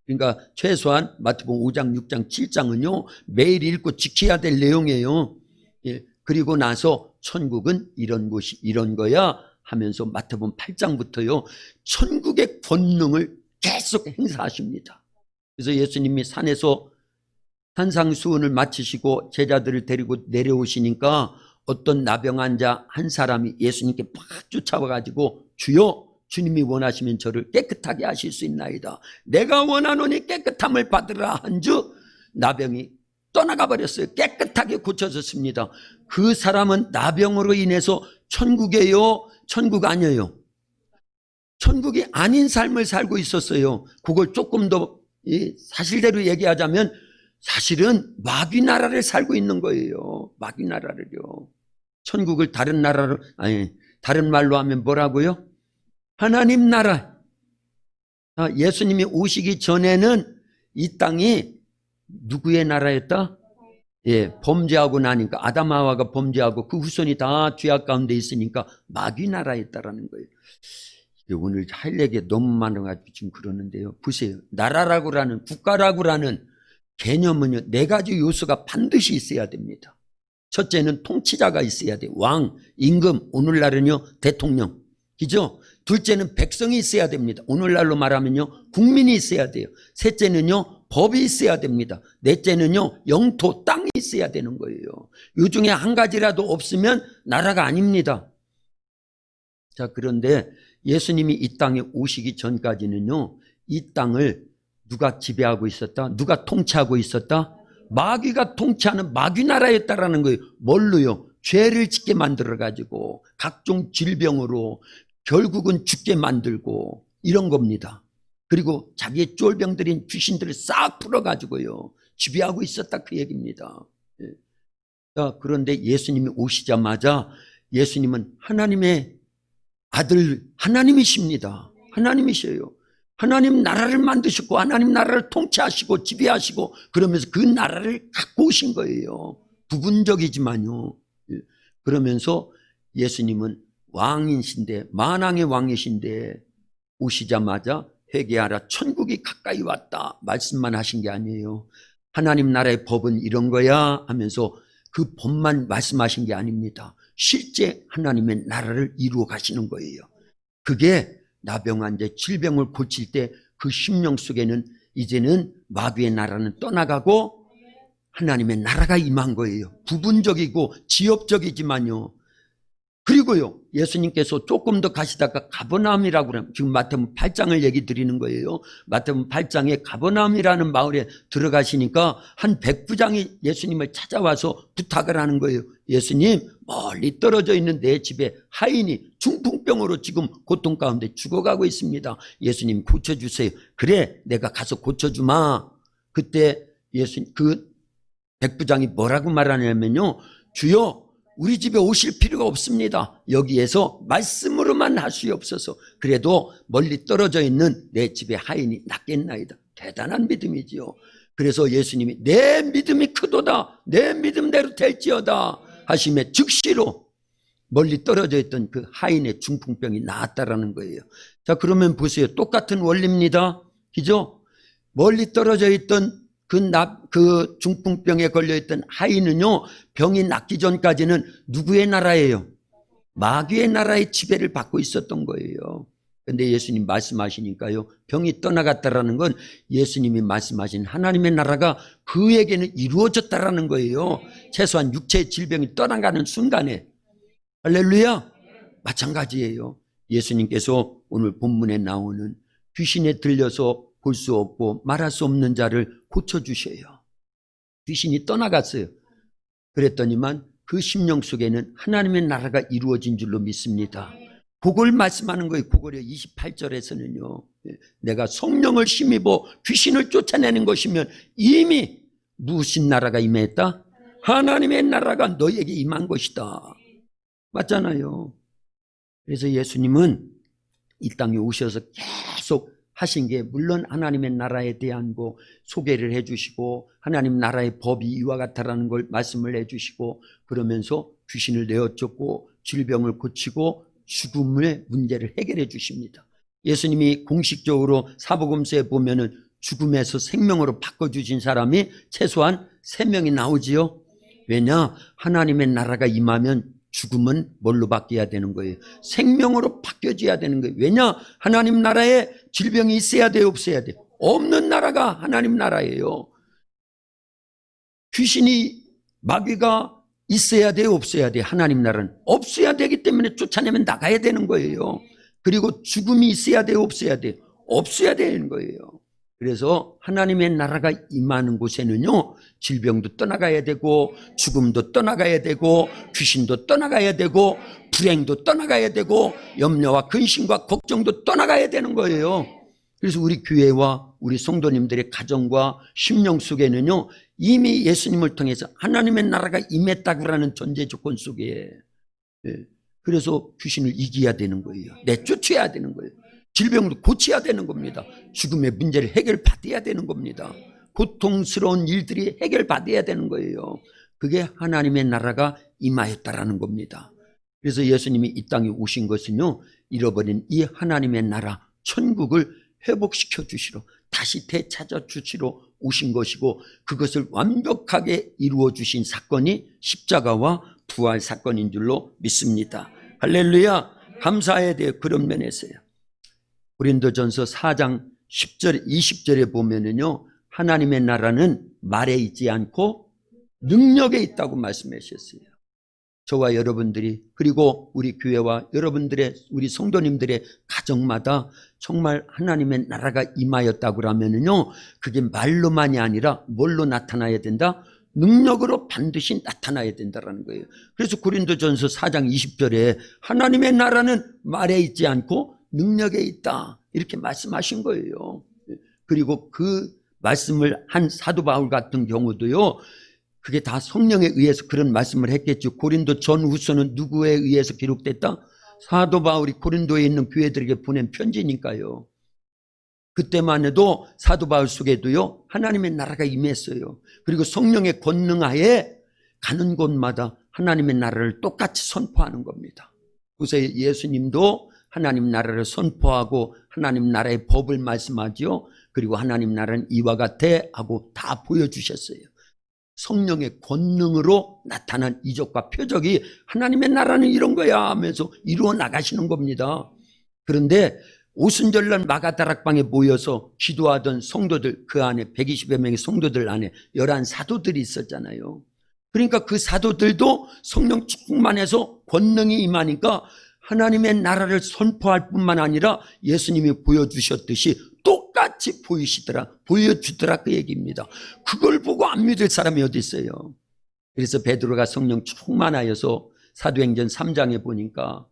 그러니까 최소한 마태복음 5장, 6장, 7장은요 매일 읽고 지켜야 될 내용이에요. 예. 그리고 나서 천국은 이런 곳이 이런 거야 하면서 마태복음 8장부터요 천국의 권능을 계속 행사하십니다. 그래서 예수님이 산에서 산상수훈을 마치시고 제자들을 데리고 내려오시니까 어떤 나병한 자 한 사람이 예수님께 막 쫓아와가지고 주여, 주님이 원하시면 저를 깨끗하게 하실 수 있나이다. 내가 원하노니 깨끗함을 받으라 한즉 나병이 떠나가 버렸어요. 깨끗하게 고쳐졌습니다. 그 사람은 나병으로 인해서 천국이에요? 천국 아니에요? 천국이 아닌 삶을 살고 있었어요. 그걸 조금 더 사실대로 얘기하자면 사실은 마귀 나라를 살고 있는 거예요. 마귀 나라를요. 천국을 다른 나라로, 아니, 다른 말로 하면 뭐라고요? 하나님 나라. 예수님이 오시기 전에는 이 땅이 누구의 나라였다? 예, 범죄하고 나니까 아담 하와가 범죄하고 그 후손이 다 죄악 가운데 있으니까 마귀 나라였다라는 거예요. 오늘 할 얘기가 너무 많아가지고 지금 그러는데요. 보세요. 나라라고라는, 국가라고라는 개념은요, 4가지 요소가 반드시 있어야 됩니다. 첫째는 통치자가 있어야 돼요. 왕, 임금, 오늘날은요, 대통령. 그죠? 둘째는 백성이 있어야 됩니다. 오늘날로 말하면요, 국민이 있어야 돼요. 셋째는요, 법이 있어야 됩니다. 넷째는요, 영토, 땅이 있어야 되는 거예요. 이 중에 한 가지라도 없으면 나라가 아닙니다. 자, 그런데 예수님이 이 땅에 오시기 전까지는요, 이 땅을 누가 지배하고 있었다? 누가 통치하고 있었다? 마귀가 통치하는 마귀 나라였다라는 거예요. 뭘로요? 죄를 짓게 만들어가지고 각종 질병으로 결국은 죽게 만들고 이런 겁니다. 그리고 자기의 쫄병들인 귀신들을 싹 풀어가지고요 지배하고 있었다 그 얘기입니다. 자, 그런데 예수님이 오시자마자 예수님은 하나님의 아들 하나님이십니다. 하나님이셔요. 하나님 나라를 만드셨고 하나님 나라를 통치하시고 지배하시고 그러면서 그 나라를 갖고 오신 거예요. 부분적이지만요. 그러면서 예수님은 왕이신데 만왕의 왕이신데 오시자마자 회개하라 천국이 가까이 왔다 말씀만 하신 게 아니에요. 하나님 나라의 법은 이런 거야 하면서 그 법만 말씀하신 게 아닙니다. 실제 하나님의 나라를 이루어 가시는 거예요. 그게 나병 환자 질병을 고칠 때 그 심령 속에는 이제는 마귀의 나라는 떠나가고 하나님의 나라가 임한 거예요. 부분적이고 지역적이지만요. 그리고요 예수님께서 조금 더 가시다가 가버나움이라고 그러면 지금 마태복음 8장을 얘기 드리는 거예요. 마태복음 8장에 가버나움이라는 마을에 들어가시니까 한 백부장이 예수님을 찾아와서 부탁을 하는 거예요. 예수님, 멀리 떨어져 있는 내 집에 하인이 중풍병으로 지금 고통 가운데 죽어가고 있습니다. 예수님 고쳐주세요. 그래, 내가 가서 고쳐주마. 그때 그 백부장이 뭐라고 말하냐면요, 주여 우리 집에 오실 필요가 없습니다. 여기에서 말씀으로만 하시옵소서. 그래도 멀리 떨어져 있는 내 집에 하인이 낫겠나이다. 대단한 믿음이지요. 그래서 예수님이 내 믿음이 크도다, 내 믿음대로 될지어다 하시며 즉시로 멀리 떨어져 있던 그 하인의 중풍병이 나았다라는 거예요. 자, 그러면 보세요. 똑같은 원리입니다. 그죠? 멀리 떨어져 있던 그 중풍병에 걸려있던 하인은요, 병이 낫기 전까지는 누구의 나라예요? 마귀의 나라의 지배를 받고 있었던 거예요. 근데 예수님 말씀하시니까요, 병이 떠나갔다라는 건 예수님이 말씀하신 하나님의 나라가 그에게는 이루어졌다라는 거예요. 최소한 육체의 질병이 떠나가는 순간에. 할렐루야! 마찬가지예요. 예수님께서 오늘 본문에 나오는 귀신에 들려서 볼 수 없고 말할 수 없는 자를 고쳐주셔요. 귀신이 떠나갔어요. 그랬더니만 그 심령 속에는 하나님의 나라가 이루어진 줄로 믿습니다. 그걸 말씀하는 거예요. 그거를 28절에서는요. 내가 성령을 힘입어 귀신을 쫓아내는 것이면 이미 무슨 나라가 임했다? 하나님의 나라가 너에게 임한 것이다. 맞잖아요. 그래서 예수님은 이 땅에 오셔서 계속 하신 게 물론 하나님의 나라에 대한 거 소개를 해주시고 하나님 나라의 법이 이와 같다라는 걸 말씀을 해주시고 그러면서 귀신을 내어쫓고 질병을 고치고 죽음의 문제를 해결해 주십니다. 예수님이 공식적으로 사복음서에 보면은 죽음에서 생명으로 바꿔주신 사람이 최소한 3명이 나오지요. 왜냐? 하나님의 나라가 임하면 죽음은 뭘로 바뀌어야 되는 거예요? 생명으로 바뀌어져야 되는 거예요. 왜냐? 하나님 나라에 질병이 있어야 돼요? 없어야 돼요? 없는 나라가 하나님 나라예요. 귀신이 마귀가 있어야 돼요? 없어야 돼요? 하나님 나라는 없어야 되기 때문에 쫓아내면 나가야 되는 거예요. 그리고 죽음이 있어야 돼요? 없어야 돼요? 없어야 되는 거예요. 그래서 하나님의 나라가 임하는 곳에는요, 질병도 떠나가야 되고 죽음도 떠나가야 되고 귀신도 떠나가야 되고 불행도 떠나가야 되고 염려와 근심과 걱정도 떠나가야 되는 거예요. 그래서 우리 교회와 우리 성도님들의 가정과 심령 속에는요, 이미 예수님을 통해서 하나님의 나라가 임했다고 하는 전제 조건 속에, 그래서 귀신을 이겨야 되는 거예요. 내쫓아야 되는 거예요. 질병도 고쳐야 되는 겁니다. 죽음의 문제를 해결받아야 되는 겁니다. 고통스러운 일들이 해결받아야 되는 거예요. 그게 하나님의 나라가 임하였다라는 겁니다. 그래서 예수님이 이 땅에 오신 것은요, 잃어버린 이 하나님의 나라 천국을 회복시켜 주시러 다시 되찾아 주시러 오신 것이고, 그것을 완벽하게 이루어 주신 사건이 십자가와 부활 사건인 줄로 믿습니다. 할렐루야. 감사해야 돼요. 그런 면에서요. 고린도전서 4장 10절 20절에 보면은요, 하나님의 나라는 말에 있지 않고 능력에 있다고 말씀하셨어요. 저와 여러분들이, 그리고 우리 교회와 여러분들의, 우리 성도님들의 가정마다 정말 하나님의 나라가 임하였다고 하면은요, 그게 말로만이 아니라 뭘로 나타나야 된다? 능력으로 반드시 나타나야 된다는 거예요. 그래서 고린도전서 4장 20절에 하나님의 나라는 말에 있지 않고 능력에 있다, 이렇게 말씀하신 거예요. 그리고 그 말씀을 한 사도 바울 같은 경우도요, 그게 다 성령에 의해서 그런 말씀을 했겠죠. 고린도 전후서는 누구에 의해서 기록됐다? 사도 바울이 고린도에 있는 교회들에게 보낸 편지니까요. 그때만 해도 사도 바울 속에도요, 하나님의 나라가 임했어요. 그리고 성령의 권능하에 가는 곳마다 하나님의 나라를 똑같이 선포하는 겁니다. 그래서 예수님도 하나님 나라를 선포하고 하나님 나라의 법을 말씀하죠. 그리고 하나님 나라는 이와 같아 하고 다 보여주셨어요. 성령의 권능으로 나타난 이적과 표적이 하나님의 나라는 이런 거야 하면서 이루어 나가시는 겁니다. 그런데 오순절날 마가다락방에 모여서 기도하던 성도들, 그 안에 120여 명의 성도들 안에 11 사도들이 있었잖아요. 그러니까 그 사도들도 성령 충만해서 권능이 임하니까 하나님의 나라를 선포할 뿐만 아니라 예수님이 보여주셨듯이 똑같이 보여주더라, 그 얘기입니다. 그걸 보고 안 믿을 사람이 어디 있어요? 그래서 베드로가 성령 충만하여서 사도행전 3장에 보니까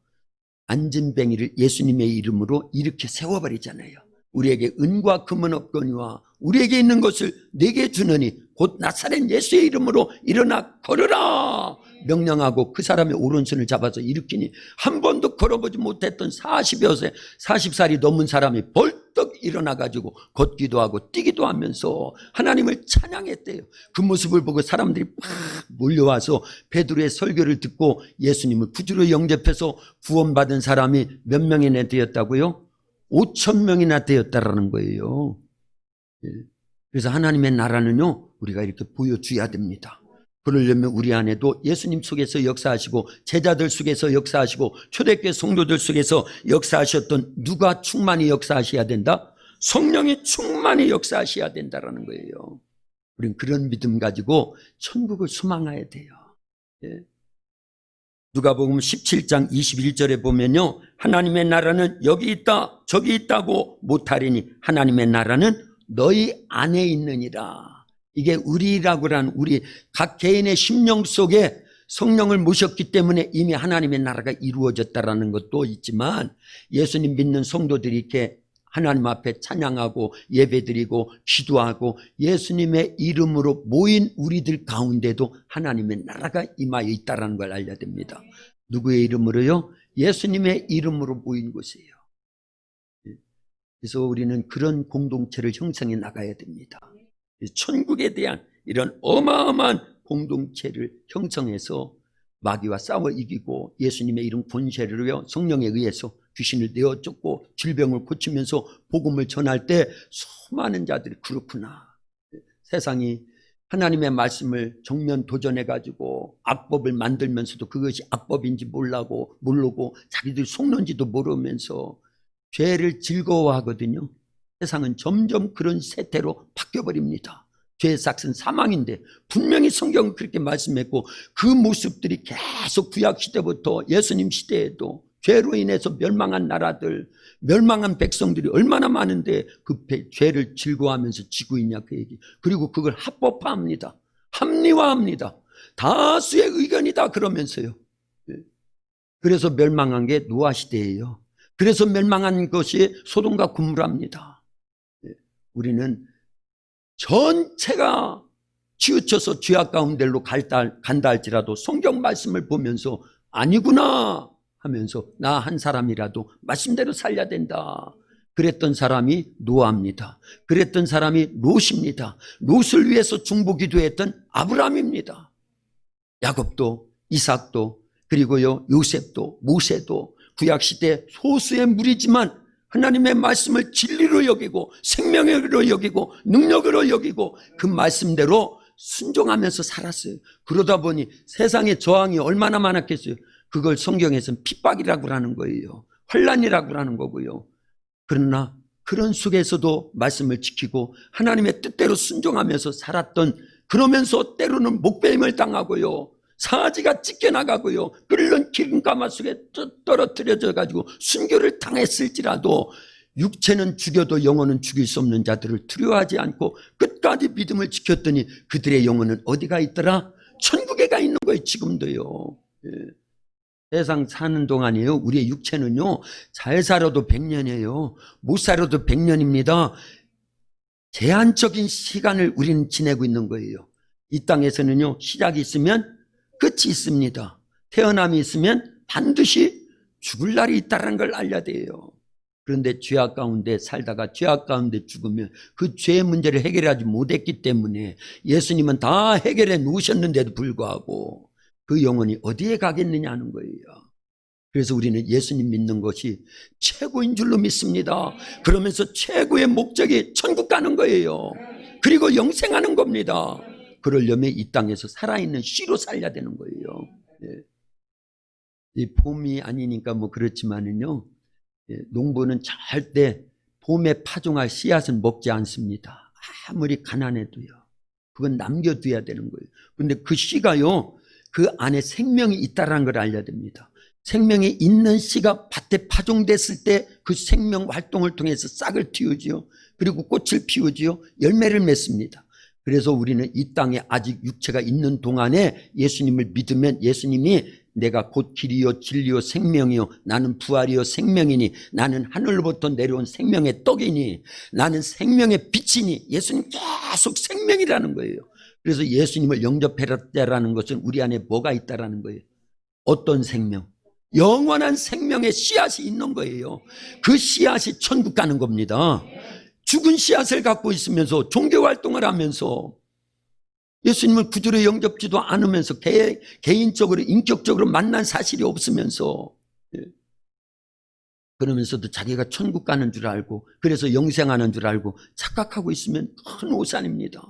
안진뱅이를 예수님의 이름으로 이렇게 세워버리잖아요. 우리에게 은과 금은 없거니와 우리에게 있는 것을 내게 주느니 곧 나사렛 예수의 이름으로 일어나 걸으라 명령하고 그 사람의 오른손을 잡아서 일으키니 한 번도 걸어보지 못했던 40살이 넘은 사람이 벌떡 일어나가지고 걷기도 하고 뛰기도 하면서 하나님을 찬양했대요. 그 모습을 보고 사람들이 막 몰려와서 베드로의 설교를 듣고 예수님을 구주로 영접해서 구원받은 사람이 몇 명이나 되었다고요? 5,000명이나 되었다라는 거예요. 그래서 하나님의 나라는요, 우리가 이렇게 보여줘야 됩니다. 그러려면 우리 안에도 예수님 속에서 역사하시고 제자들 속에서 역사하시고 초대교회 성도들 속에서 역사하셨던 누가 충만히 역사하셔야 된다? 성령이 충만히 역사하셔야 된다는 거예요. 우리는 그런 믿음 가지고 천국을 소망해야 돼요. 누가복음 17장 21절에 보면요, 하나님의 나라는 여기 있다 저기 있다고 못하리니 하나님의 나라는 너희 안에 있느니라. 이게 우리라고 하는 우리 각 개인의 심령 속에 성령을 모셨기 때문에 이미 하나님의 나라가 이루어졌다라는 것도 있지만, 예수님 믿는 성도들이 이렇게 하나님 앞에 찬양하고 예배드리고 기도하고 예수님의 이름으로 모인 우리들 가운데도 하나님의 나라가 임하여 있다는 걸 알려야 됩니다. 누구의 이름으로요? 예수님의 이름으로 모인 곳이에요. 그래서 우리는 그런 공동체를 형성해 나가야 됩니다. 천국에 대한 이런 어마어마한 공동체를 형성해서 마귀와 싸워 이기고 예수님의 이런 권세를요 성령에 의해서 귀신을 내어 쫓고 질병을 고치면서 복음을 전할 때 수많은 자들이 그렇구나. 세상이 하나님의 말씀을 정면 도전해가지고 악법을 만들면서도 그것이 악법인지 모르고 자기들 속는지도 모르면서 죄를 즐거워하거든요. 세상은 점점 그런 세태로 바뀌어버립니다. 죄의 삭은 사망인데 분명히 성경은 그렇게 말씀했고 그 모습들이 계속 구약 시대부터 예수님 시대에도 죄로 인해서 멸망한 나라들, 멸망한 백성들이 얼마나 많은데 그 죄를 즐거워하면서 지고 있냐 그 얘기. 그리고 그걸 합법화합니다. 합리화합니다. 다수의 의견이다 그러면서요. 그래서 멸망한 게 노아 시대예요. 그래서 멸망한 것이 소돔과 고모라입니다. 우리는 전체가 치우쳐서 죄악 가운데로 간다 할지라도 성경 말씀을 보면서 아니구나 하면서 나 한 사람이라도 말씀대로 살려야 된다. 그랬던 사람이 노아입니다. 그랬던 사람이 롯입니다. 롯을 위해서 중보기도했던 아브라함입니다. 야곱도 이삭도 그리고요 요셉도 모세도 구약시대 소수의 무리지만 하나님의 말씀을 진리로 여기고 생명으로 여기고 능력으로 여기고 그 말씀대로 순종하면서 살았어요. 그러다 보니 세상의 저항이 얼마나 많았겠어요. 그걸 성경에서는 핍박이라고 하는 거예요. 환난이라고 하는 거고요. 그러나 그런 속에서도 말씀을 지키고 하나님의 뜻대로 순종하면서 살았던, 그러면서 때로는 목배임을 당하고요, 사지가 찢겨나가고요, 끓는 기름가마 속에 떨어뜨려져 가지고 순교를 당했을지라도 육체는 죽여도 영혼은 죽일 수 없는 자들을 두려워하지 않고 끝까지 믿음을 지켰더니 그들의 영혼은 어디가 있더라? 천국에 가 있는 거예요. 지금도요. 예. 세상 사는 동안이에요. 우리의 육체는요, 잘 살아도 100년이에요. 못 살아도 100년입니다. 제한적인 시간을 우리는 지내고 있는 거예요. 이 땅에서는요, 시작이 있으면 끝이 있습니다. 태어남이 있으면 반드시 죽을 날이 있다는 걸 알려야 돼요. 그런데 죄악 가운데 살다가 죄악 가운데 죽으면 그 죄의 문제를 해결하지 못했기 때문에 예수님은 다 해결해 놓으셨는데도 불구하고 그 영혼이 어디에 가겠느냐 하는 거예요. 그래서 우리는 예수님 믿는 것이 최고인 줄로 믿습니다. 그러면서 최고의 목적이 천국 가는 거예요. 그리고 영생하는 겁니다. 그러려면 이 땅에서 살아있는 씨로 살려야 되는 거예요. 예. 이 봄이 아니니까 뭐 그렇지만은요, 예, 농부는 절대 봄에 파종할 씨앗은 먹지 않습니다. 아무리 가난해도요. 그건 남겨둬야 되는 거예요. 그런데 그 씨가요, 그 안에 생명이 있다는 걸 알려야 됩니다. 생명이 있는 씨가 밭에 파종됐을 때 그 생명 활동을 통해서 싹을 틔우지요. 그리고 꽃을 피우지요. 열매를 맺습니다. 그래서 우리는 이 땅에 아직 육체가 있는 동안에 예수님을 믿으면 예수님이 내가 곧 길이요 진리요 생명이요 나는 부활이요 생명이니 나는 하늘로부터 내려온 생명의 떡이니 나는 생명의 빛이니, 예수님 계속 생명이라는 거예요. 그래서 예수님을 영접했다라는 것은 우리 안에 뭐가 있다라는 거예요. 어떤 생명? 영원한 생명의 씨앗이 있는 거예요. 그 씨앗이 천국 가는 겁니다. 죽은 씨앗을 갖고 있으면서 종교활동을 하면서 예수님을 구주로 영접지도 않으면서 개인적으로 인격적으로 만난 사실이 없으면서, 그러면서도 자기가 천국 가는 줄 알고 그래서 영생하는 줄 알고 착각하고 있으면 큰 오산입니다.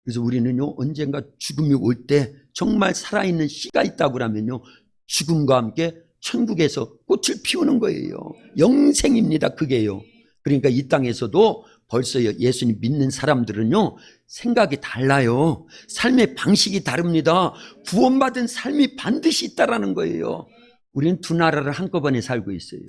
그래서 우리는요, 언젠가 죽음이 올 때 정말 살아있는 씨가 있다고 하면요, 죽음과 함께 천국에서 꽃을 피우는 거예요. 영생입니다. 그게요. 그러니까 이 땅에서도 벌써 예수님 믿는 사람들은요, 생각이 달라요. 삶의 방식이 다릅니다. 구원받은 삶이 반드시 있다라는 거예요. 우리는 두 나라를 한꺼번에 살고 있어요.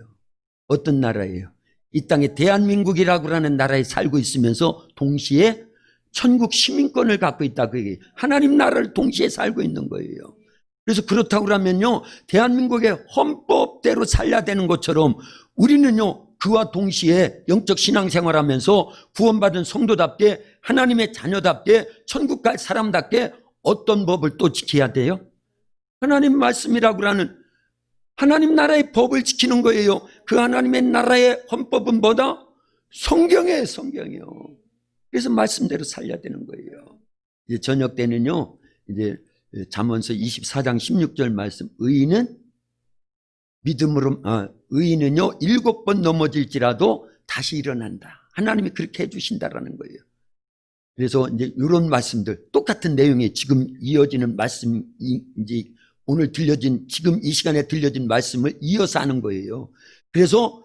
어떤 나라예요? 이 땅에 대한민국이라고 하는 나라에 살고 있으면서 동시에 천국 시민권을 갖고 있다. 그게 하나님 나라를 동시에 살고 있는 거예요. 그래서 그렇다고 하면요, 대한민국의 헌법대로 살려야 되는 것처럼 우리는요, 그와 동시에 영적 신앙생활하면서 구원받은 성도답게 하나님의 자녀답게 천국 갈 사람답게 어떤 법을 또 지켜야 돼요? 하나님 말씀이라고 하는 하나님 나라의 법을 지키는 거예요. 그 하나님의 나라의 헌법은 뭐다? 성경이에요, 성경이요. 그래서 말씀대로 살려야 되는 거예요. 이제 저녁 때는요, 이제 잠언서 24장 16절 말씀, 의인은 믿음으로, 의인은요, 7번 넘어질지라도 다시 일어난다. 하나님이 그렇게 해주신다라는 거예요. 그래서 이제 이런 말씀들, 똑같은 내용이 지금 이어지는 말씀, 이제 오늘 들려진, 지금 이 시간에 들려진 말씀을 이어서 하는 거예요. 그래서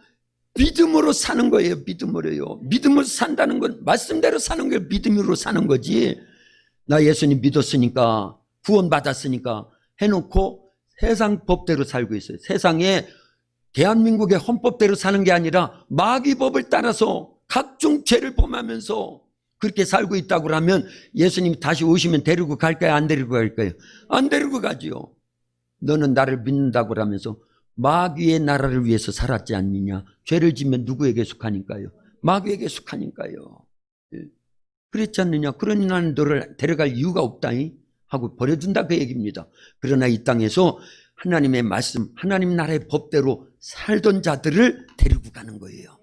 믿음으로 사는 거예요. 믿음으로요. 믿음으로 산다는 건 말씀대로 사는 게 믿음으로 사는 거지. 나 예수님 믿었으니까, 구원받았으니까 해놓고 세상 법대로 살고 있어요. 세상에 대한민국의 헌법대로 사는 게 아니라 마귀법을 따라서 각종 죄를 범하면서 그렇게 살고 있다고 하면 예수님이 다시 오시면 데리고 갈까요? 안 데리고 갈까요? 안 데리고 가지요. 너는 나를 믿는다고 하면서 마귀의 나라를 위해서 살았지 않느냐. 죄를 지면 누구에게 속하니까요? 마귀에게 속하니까요. 그랬지 않느냐. 그러니 나는 너를 데려갈 이유가 없다니 하고 버려준다 그 얘기입니다. 그러나 이 땅에서 하나님의 말씀, 하나님 나라의 법대로 살던 자들을 데리고 가는 거예요.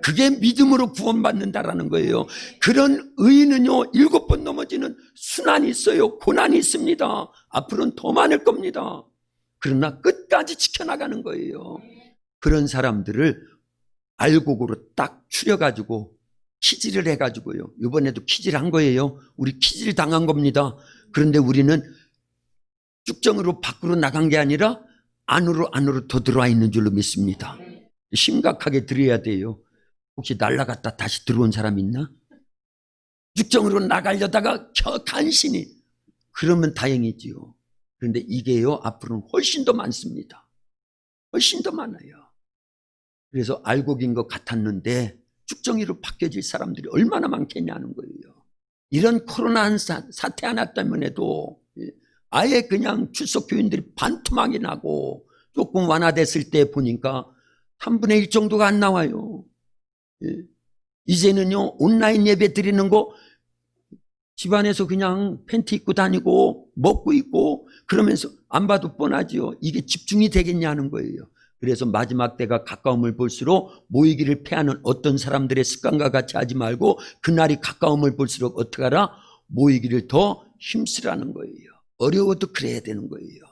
그게 믿음으로 구원받는다라는 거예요. 그런 의인은요, 7번 넘어지는 순환이 있어요. 고난이 있습니다. 앞으로는 더 많을 겁니다. 그러나 끝까지 지켜나가는 거예요. 그런 사람들을 알곡으로 딱 추려가지고 키질을 해가지고요. 이번에도 키질한 거예요. 우리 키질 당한 겁니다. 그런데 우리는 쭉정으로 밖으로 나간 게 아니라 안으로 더 들어와 있는 줄로 믿습니다. 심각하게 드려야 돼요. 혹시 날아갔다 다시 들어온 사람 있나? 육정으로 나가려다가 간신히. 그러면 다행이지요. 그런데 이게요, 앞으로는 훨씬 더 많습니다. 훨씬 더 많아요. 그래서 알곡인 것 같았는데 쭉정이로 바뀌어질 사람들이 얼마나 많겠냐는 거예요. 이런 코로나 사태 하나 때문에도 아예 그냥 출석 교인들이 반토막이 나고 조금 완화됐을 때 보니까 3분의 1 정도가 안 나와요. 이제는요, 온라인 예배 드리는 거 집안에서 그냥 팬티 입고 다니고 먹고 있고 그러면서 안 봐도 뻔하지요. 이게 집중이 되겠냐는 거예요. 그래서 마지막 때가 가까움을 볼수록 모이기를 패하는 어떤 사람들의 습관과 같이 하지 말고 그날이 가까움을 볼수록 어떻게 하라? 모이기를 더 힘쓰라는 거예요. 어려워도 그래야 되는 거예요.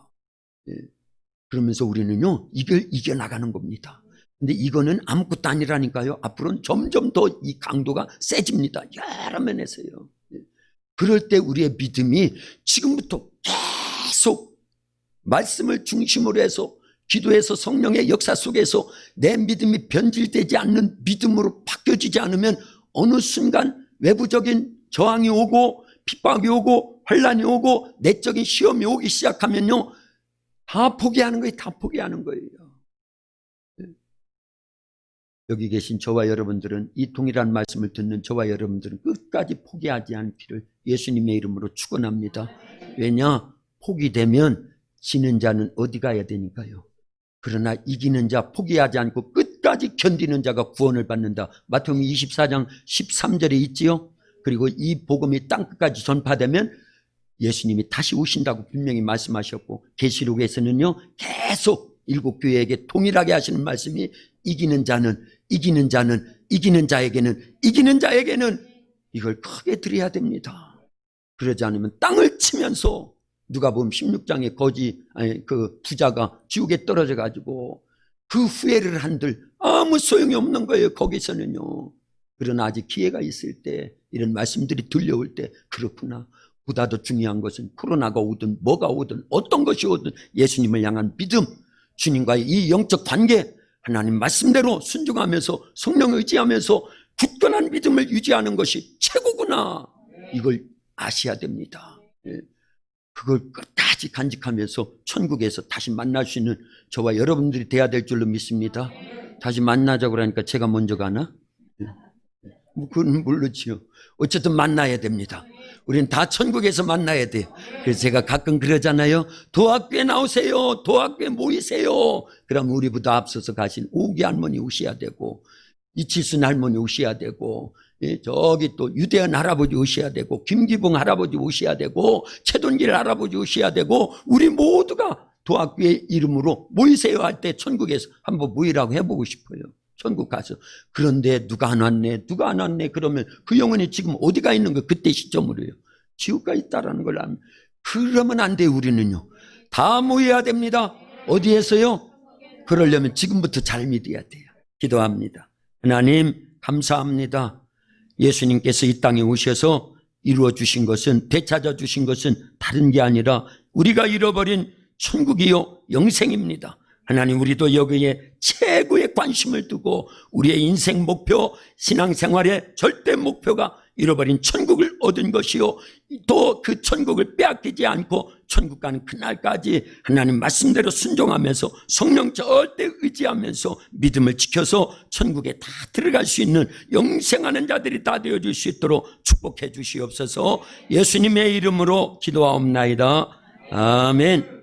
그러면서 우리는요, 이걸 이겨나가는 겁니다. 근데 이거는 아무것도 아니라니까요. 앞으로는 점점 더 이 강도가 세집니다. 여러 면에서요. 그럴 때 우리의 믿음이 지금부터 계속 말씀을 중심으로 해서 기도해서 성령의 역사 속에서 내 믿음이 변질되지 않는 믿음으로 바뀌어지지 않으면 어느 순간 외부적인 저항이 오고 핍박이 오고 환란이 오고 내적인 시험이 오기 시작하면요, 다 포기하는 거예요. 다 포기하는 거예요. 여기 계신 저와 여러분들은, 이 동일한 말씀을 듣는 저와 여러분들은 끝까지 포기하지 않기를 예수님의 이름으로 축원합니다. 왜냐? 포기되면 지는 자는 어디 가야 되니까요. 그러나 이기는 자, 포기하지 않고 끝까지 견디는 자가 구원을 받는다. 마태복음 24장 13절에 있지요. 그리고 이 복음이 땅끝까지 전파되면 예수님이 다시 오신다고 분명히 말씀하셨고, 계시록에서는요, 계속 7교회에게 동일하게 하시는 말씀이 이기는 자에게는 이걸 크게 드려야 됩니다. 그러지 않으면 땅을 치면서, 누가 보면 16장에 그 부자가 지옥에 떨어져 가지고 그 후회를 한들 아무 소용이 없는 거예요. 거기서는요. 그러나 아직 기회가 있을 때, 이런 말씀들이 들려올 때, 그렇구나, 보다 더 중요한 것은 코로나가 오든 뭐가 오든 어떤 것이 오든 예수님을 향한 믿음, 주님과의 이 영적 관계, 하나님 말씀대로 순종하면서 성령을 의지하면서 굳건한 믿음을 유지하는 것이 최고구나, 이걸 아셔야 됩니다. 그걸 끝까지 간직하면서 천국에서 다시 만날 수 있는 저와 여러분들이 돼야 될 줄로 믿습니다. 다시 만나자고 하니까 제가 먼저 가나? 그건 모르지요. 어쨌든 만나야 됩니다. 우리는 다 천국에서 만나야 돼요. 그래서 제가 가끔 그러잖아요. 도학교에 나오세요. 도학교에 모이세요. 그럼 우리보다 앞서서 가신 오기 할머니 오셔야 되고, 이칠순 할머니 오셔야 되고, 저기 또 유대현 할아버지 오셔야 되고, 김기봉 할아버지 오셔야 되고, 최돈길 할아버지 오셔야 되고, 우리 모두가 도학교의 이름으로 모이세요 할 때 천국에서 한번 모이라고 해보고 싶어요. 천국 가서. 그런데 누가 안 왔네, 누가 안 왔네 그러면 그 영혼이 지금 어디가 있는 거예요? 그때 시점으로요. 지옥가 있다라는 걸 아면. 그러면 안 돼요. 우리는요 다 모여야 됩니다. 어디에서요? 그러려면 지금부터 잘 믿어야 돼요. 기도합니다. 하나님 감사합니다. 예수님께서 이 땅에 오셔서 이루어 주신 것은, 되찾아 주신 것은 다른 게 아니라 우리가 잃어버린 천국이요 영생입니다. 하나님, 우리도 여기에 최고의 관심을 두고 우리의 인생 목표, 신앙생활의 절대 목표가 잃어버린 천국을 얻은 것이요, 또 그 천국을 빼앗기지 않고 천국 가는 그날까지 하나님 말씀대로 순종하면서 성령 절대 의지하면서 믿음을 지켜서 천국에 다 들어갈 수 있는 영생하는 자들이 다 되어줄 수 있도록 축복해 주시옵소서. 예수님의 이름으로 기도하옵나이다. 아멘.